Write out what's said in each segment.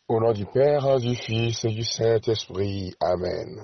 Au nom du Père, du Fils et du Saint-Esprit. Amen.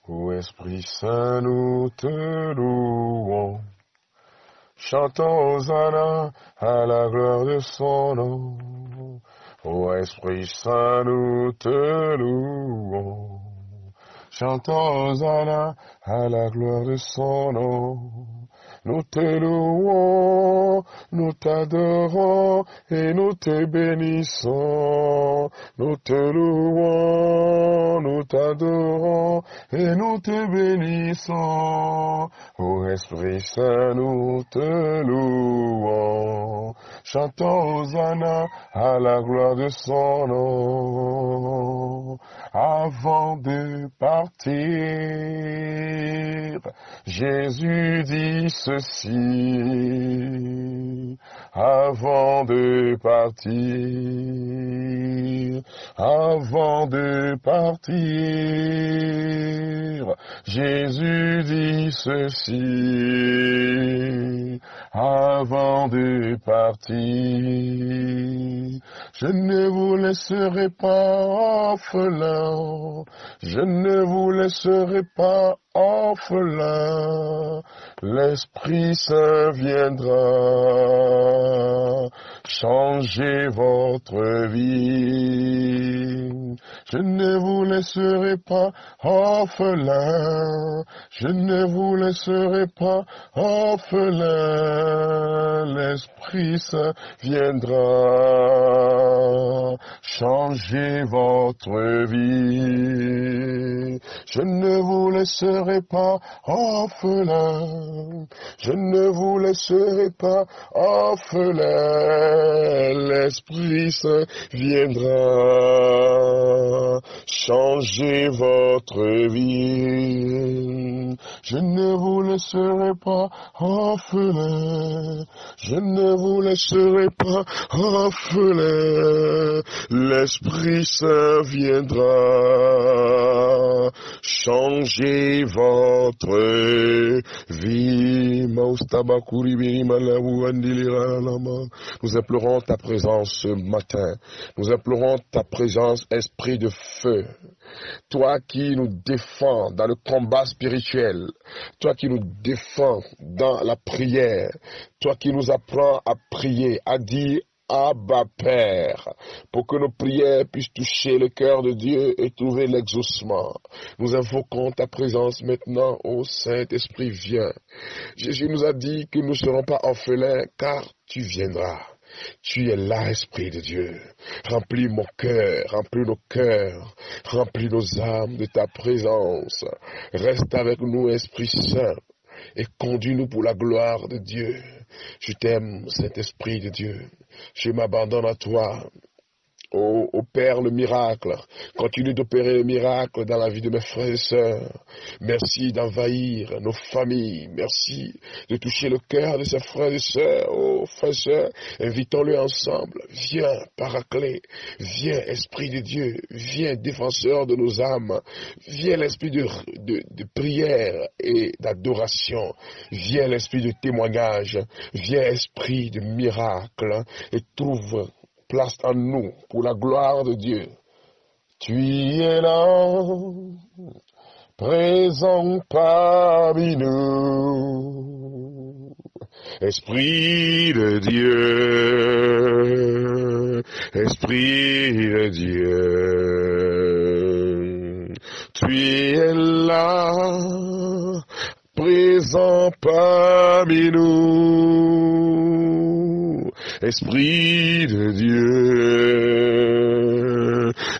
Ô Esprit Saint, nous te louons. Chantons Hosanna à la gloire de son nom. Ô Esprit Saint, nous te louons. Chantons Hosanna à la gloire de son nom. Nous te louons, nous t'adorons et nous te bénissons. Nous te louons, nous t'adorons et nous te bénissons. Ô Esprit Saint, nous te louons. Chantons Hosanna à la gloire de son nom. Avant de partir, Jésus dit ceci. Avant de partir, Jésus dit ceci. Avant de partir, je ne vous laisserai pas orphelin, je ne vous laisserai pas orphelin, l'Esprit Saint viendra changer votre vie. Je ne vous laisserai pas orphelin, je ne vous laisserai pas orphelin, l'Esprit Saint viendra changer votre vie. Je ne vous laisserai pas orphelin, je ne vous laisserai pas orphelin, l'Esprit Saint viendra changer votre vie. Je ne vous laisserai pas orphelin, je ne vous laisserai pas orphelin, l'Esprit Saint viendra changer votre vie. Nous implorons ta présence ce matin. Nous implorons ta présence, esprit de feu. Toi qui nous défends dans le combat spirituel. Toi qui nous défends dans la prière. Toi qui nous apprends à prier, à dire Abba Père, pour que nos prières puissent toucher le cœur de Dieu et trouver l'exaucement. Nous invoquons ta présence maintenant, ô Saint-Esprit, viens. Jésus nous a dit que nous ne serons pas orphelins, car tu viendras. Tu es là, Esprit de Dieu. Remplis mon cœur, remplis nos cœurs, remplis nos âmes de ta présence. Reste avec nous, Esprit Saint, et conduis-nous pour la gloire de Dieu. Je t'aime, Saint-Esprit de Dieu. Je m'abandonne à toi. Ô Père, le miracle, continue d'opérer le miracle dans la vie de mes frères et sœurs. Merci d'envahir nos familles. Merci de toucher le cœur de ces frères et sœurs. Oh, frères et sœurs, invitons-le ensemble. Viens, Paraclet. Viens, Esprit de Dieu. Viens, défenseur de nos âmes. Viens, l'esprit de prière et d'adoration. Viens, l'esprit de témoignage. Viens, esprit de miracle. Et trouve place en nous pour la gloire de Dieu. Tu es là, présent parmi nous. Esprit de Dieu, Esprit de Dieu. Tu es là, présent parmi nous. Esprit de Dieu,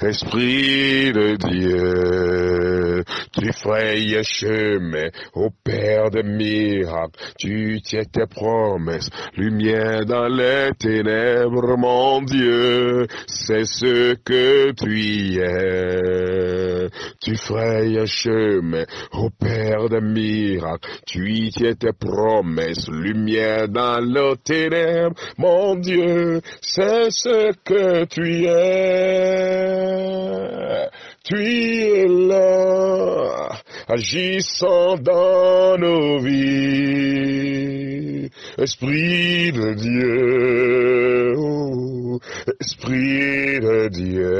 Esprit de Dieu, tu frayes chemin au Père de miracles, tu tiens tes promesses, lumière dans les ténèbres, mon Dieu, c'est ce que tu es. Tu frayes chemin au Père de miracles, tu y tiens tes promesses, lumière dans les ténèbres, mon Dieu, c'est ce que tu es. Tu es là, agissant dans nos vies. Esprit de Dieu, oh, Esprit de Dieu,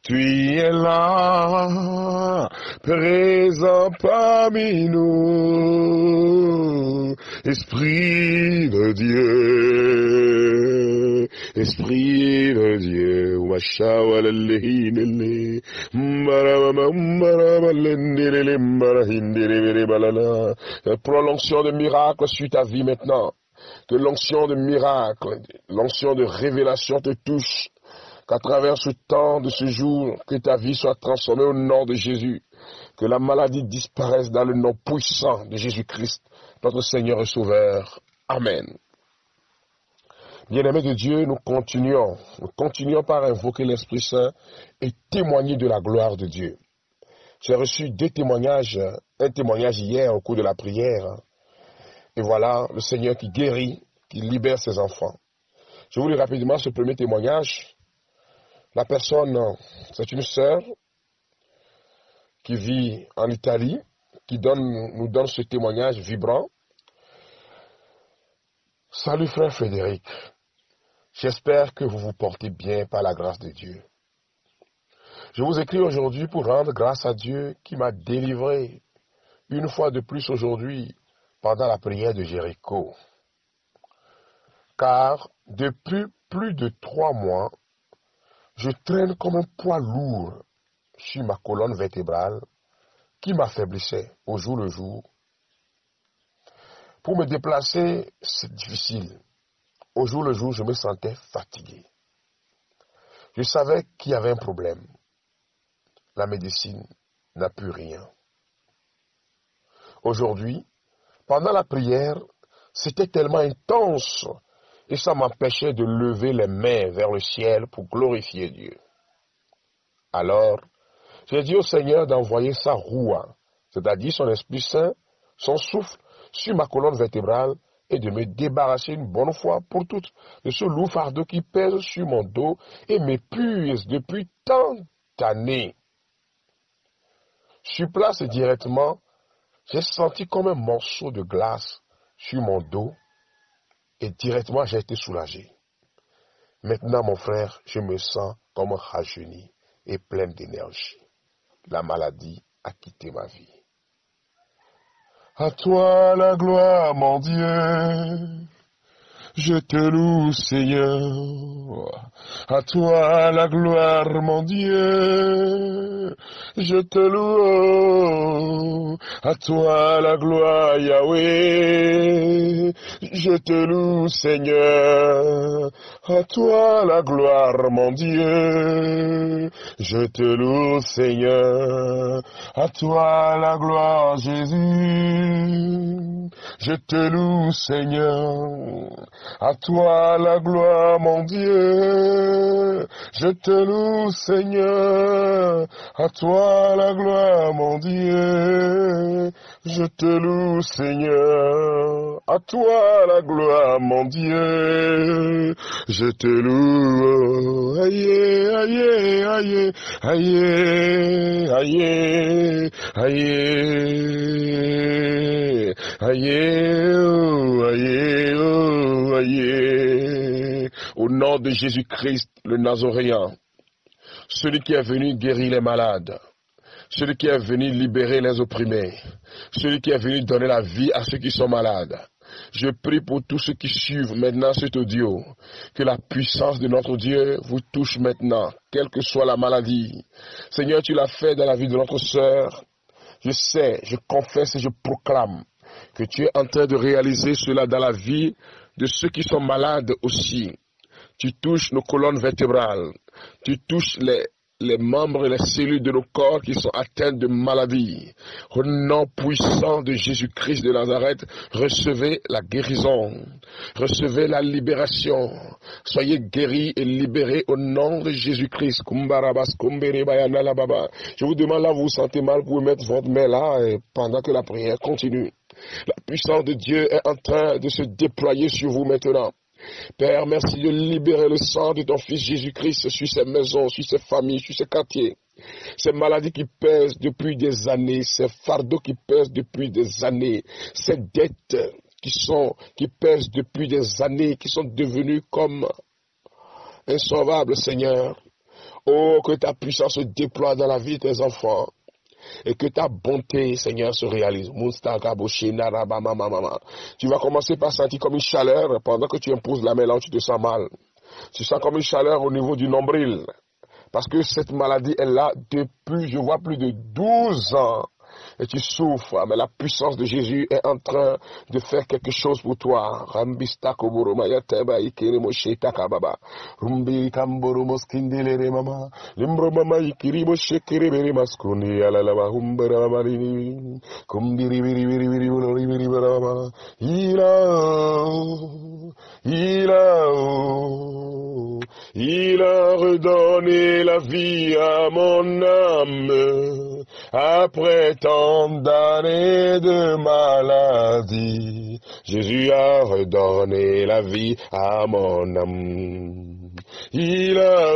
tu es là, présent parmi nous. Esprit de Dieu, Esprit de Dieu, prends l'onction de miracle sur ta vie maintenant. Que l'onction de miracle, l'onction de révélation te touche. Qu'à travers ce temps de ce jour, que ta vie soit transformée au nom de Jésus. Que la maladie disparaisse dans le nom puissant de Jésus-Christ, notre Seigneur et Sauveur. Amen. Bien-aimés de Dieu, nous continuons par invoquer l'Esprit Saint et témoigner de la gloire de Dieu. J'ai reçu deux témoignages, un témoignage hier au cours de la prière, et voilà le Seigneur qui guérit, qui libère ses enfants. Je vous lis rapidement ce premier témoignage. La personne, c'est une sœur qui vit en Italie, qui nous donne ce témoignage vibrant. Salut frère Frédéric. J'espère que vous vous portez bien par la grâce de Dieu. Je vous écris aujourd'hui pour rendre grâce à Dieu qui m'a délivré une fois de plus aujourd'hui pendant la prière de Jéricho. Car depuis plus de 3 mois, je traîne comme un poids lourd sur ma colonne vertébrale qui m'affaiblissait au jour le jour. Pour me déplacer, c'est difficile. Au jour le jour, je me sentais fatigué. Je savais qu'il y avait un problème. La médecine n'a pu rien. Aujourd'hui, pendant la prière, c'était tellement intense et ça m'empêchait de lever les mains vers le ciel pour glorifier Dieu. Alors, j'ai dit au Seigneur d'envoyer sa roua, c'est-à-dire son Esprit Saint, son souffle, sur ma colonne vertébrale et de me débarrasser une bonne fois pour toutes de ce lourd fardeau qui pèse sur mon dos et m'épuise depuis tant d'années. Sur place directement, j'ai senti comme un morceau de glace sur mon dos et directement j'ai été soulagé. Maintenant, mon frère, je me sens comme rajeuni et plein d'énergie. La maladie a quitté ma vie. À toi la gloire, mon Dieu, je te loue, Seigneur. À toi la gloire, mon Dieu, je te loue. À toi la gloire, Yahweh, je te loue, Seigneur. À toi la gloire, mon Dieu, je te loue, Seigneur. À toi la gloire, Jésus, je te loue, Seigneur. À toi la gloire, mon Dieu, je te loue, Seigneur. À toi la gloire, mon Dieu, je te loue, Seigneur. À toi la gloire, mon Dieu, je te loue. Aïe, aïe, aïe, aïe, aïe, aïe, aïe, aïe. Au nom de Jésus-Christ, le Nazoréen, celui qui est venu guérir les malades, celui qui est venu libérer les opprimés, celui qui est venu donner la vie à ceux qui sont malades. Je prie pour tous ceux qui suivent maintenant cet audio, que la puissance de notre Dieu vous touche maintenant, quelle que soit la maladie. Seigneur, tu l'as fait dans la vie de notre sœur. Je sais, je confesse et je proclame que tu es en train de réaliser cela dans la vie de ceux qui sont malades aussi. Tu touches nos colonnes vertébrales, tu touches les membres et les cellules de nos corps qui sont atteints de maladies. Au nom puissant de Jésus-Christ de Nazareth, recevez la guérison, recevez la libération. Soyez guéris et libérés au nom de Jésus-Christ. Je vous demande là, vous vous sentez mal, vous pouvez mettre votre main là et pendant que la prière continue. La puissance de Dieu est en train de se déployer sur vous maintenant. Père, merci de libérer le sang de ton Fils Jésus-Christ sur ces maisons, sur ces familles, sur ces quartiers. Ces maladies qui pèsent depuis des années, ces fardeaux qui pèsent depuis des années, ces dettes qui pèsent depuis des années, qui sont devenues comme insolvables, Seigneur. Oh, que ta puissance se déploie dans la vie de tes enfants. Et que ta bonté, Seigneur, se réalise. Tu vas commencer par sentir comme une chaleur pendant que tu imposes la main là où tu te sens mal. Tu sens comme une chaleur au niveau du nombril. Parce que cette maladie est là depuis, je vois, plus de 12 ans. Et tu souffres, mais la puissance de Jésus est en train de faire quelque chose pour toi. Rambista koboroma yateba ikiri mosheta kababa. Rumbi kamboro moskindele mama. Limbro mama ikiri moshekere bere maskuni alalaba humbara marini. Kumbiri biri biri biri biri biri biri. Il a redonné la vie à mon âme après tant d'années de maladie. Jésus a redonné la vie à mon âme. Il a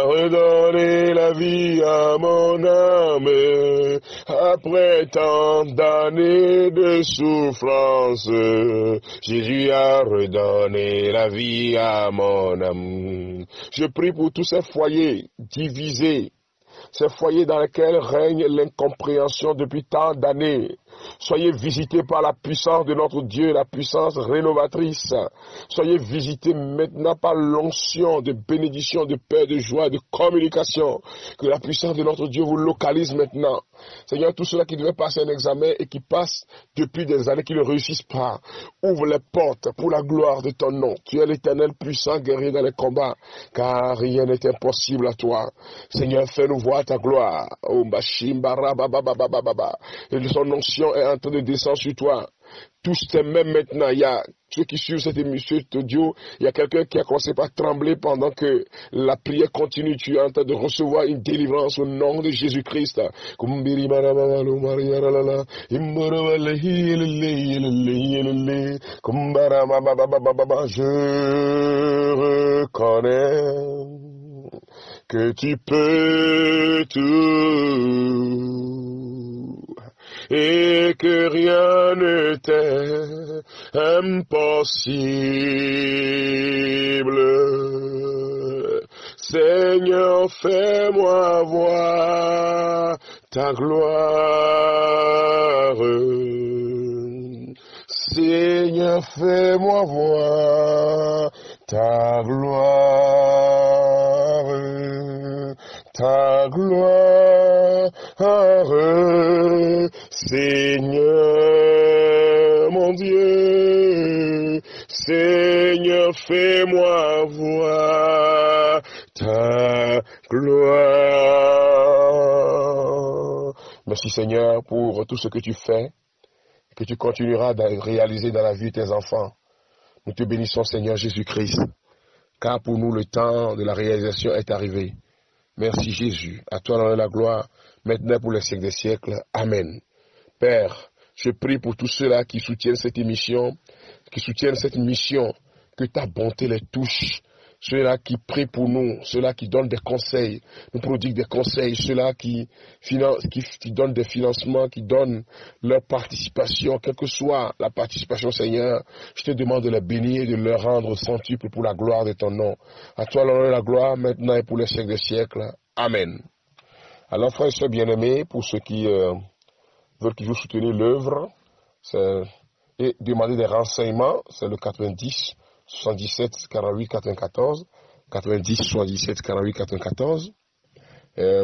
redonné la vie à mon âme après tant d'années de souffrance. Jésus a redonné la vie à mon âme. Je prie pour tous ces foyers divisés, ces foyers dans lesquels règne l'incompréhension depuis tant d'années. Soyez visités par la puissance de notre Dieu, la puissance rénovatrice. Soyez visités maintenant par l'onction de bénédiction, de paix, de joie, de communication. Que la puissance de notre Dieu vous localise maintenant. Seigneur, tous ceux-là qui devaient passer un examen et qui passent depuis des années, qui ne réussissent pas, ouvre les portes pour la gloire de ton nom. Tu es l'Éternel puissant, guerrier dans les combats, car rien n'est impossible à toi. Seigneur, fais-nous voir ta gloire. Et son onction est en train de descendre sur toi. Tous tes mains maintenant, il y a ceux qui suivent cette émission, cet audio, il y a quelqu'un qui a commencé par trembler pendant que la prière continue. Tu es en train de recevoir une délivrance au nom de Jésus-Christ. Je reconnais que tu peux tout et que rien ne t'est impossible. Seigneur, fais-moi voir ta gloire. Seigneur, fais-moi voir ta gloire. Ta gloire, Seigneur mon Dieu, Seigneur, fais-moi voir ta gloire. Merci Seigneur pour tout ce que tu fais, que tu continueras à réaliser dans la vie de tes enfants. Nous te bénissons Seigneur Jésus-Christ, car pour nous le temps de la réalisation est arrivé. Merci Jésus, à toi la gloire, maintenant pour les siècles des siècles. Amen. Père, je prie pour tous ceux-là qui soutiennent cette émission, qui soutiennent cette mission, que ta bonté les touche. Ceux-là qui prient pour nous, ceux-là qui donnent des conseils, nous prodiguent des conseils, ceux-là qui donnent des financements, qui donnent leur participation, quelle que soit la participation, Seigneur, je te demande de les bénir et de leur rendre centuple pour la gloire de ton nom. À toi l'honneur et la gloire, maintenant et pour les siècles des siècles. Amen. Alors, frères et sœurs bien-aimés, pour ceux qui veulent toujours soutenir l'œuvre et demander des renseignements, c'est le 90 77 48 94, 90 77 48 94.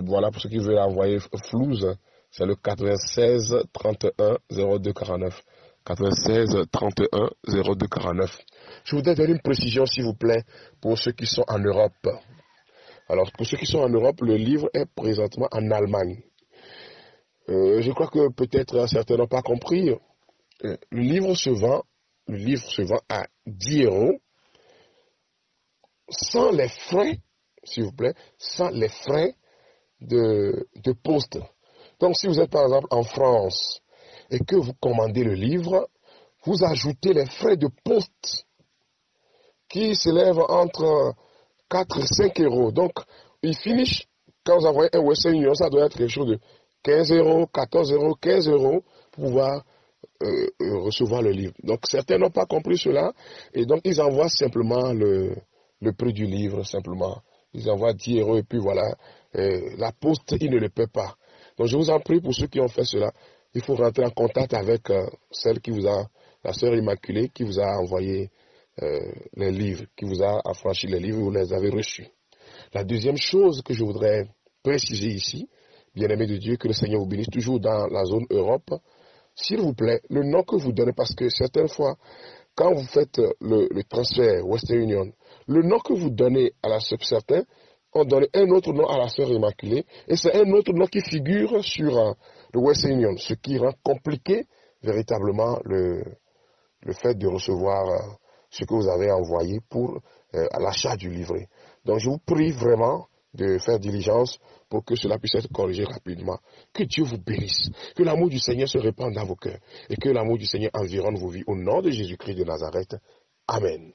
Voilà, pour ceux qui veulent envoyer flouze, c'est le 96 31 02 49. 96 31 02 49. Je voudrais donner une précision, s'il vous plaît, pour ceux qui sont en Europe. Alors, pour ceux qui sont en Europe, le livre est présentement en Allemagne. Je crois que peut-être certains n'ont pas compris. Le livre se vend à 10 € sans les frais, s'il vous plaît, sans les frais de poste. Donc, si vous êtes par exemple en France et que vous commandez le livre, vous ajoutez les frais de poste qui s'élèvent entre 4 et 5 euros. Donc, il finit, quand vous envoyez un Western Union, ça doit être quelque chose de 15 euros, 14 euros, 15 euros pour pouvoir recevoir le livre. Donc, certains n'ont pas compris cela et donc ils envoient simplement le prix du livre, simplement. Ils envoient 10 euros et puis voilà, la poste, ils ne le paient pas. Donc, je vous en prie, pour ceux qui ont fait cela, il faut rentrer en contact avec celle qui vous a, la sœur Immaculée, qui vous a envoyé les livres, qui vous a affranchi les livres, vous les avez reçus. La deuxième chose que je voudrais préciser ici, bien-aimé de Dieu, que le Seigneur vous bénisse, toujours dans la zone Europe, s'il vous plaît, le nom que vous donnez, parce que certaines fois, quand vous faites le transfert Western Union, le nom que vous donnez à la sœur, certains ont donné un autre nom à la sœur Immaculée, et c'est un autre nom qui figure sur le Western Union, ce qui rend compliqué véritablement le fait de recevoir ce que vous avez envoyé pour l'achat du livret. Donc je vous prie vraiment de faire diligence pour que cela puisse être corrigé rapidement. Que Dieu vous bénisse, que l'amour du Seigneur se répande dans vos cœurs et que l'amour du Seigneur environne vos vies. Au nom de Jésus-Christ de Nazareth. Amen.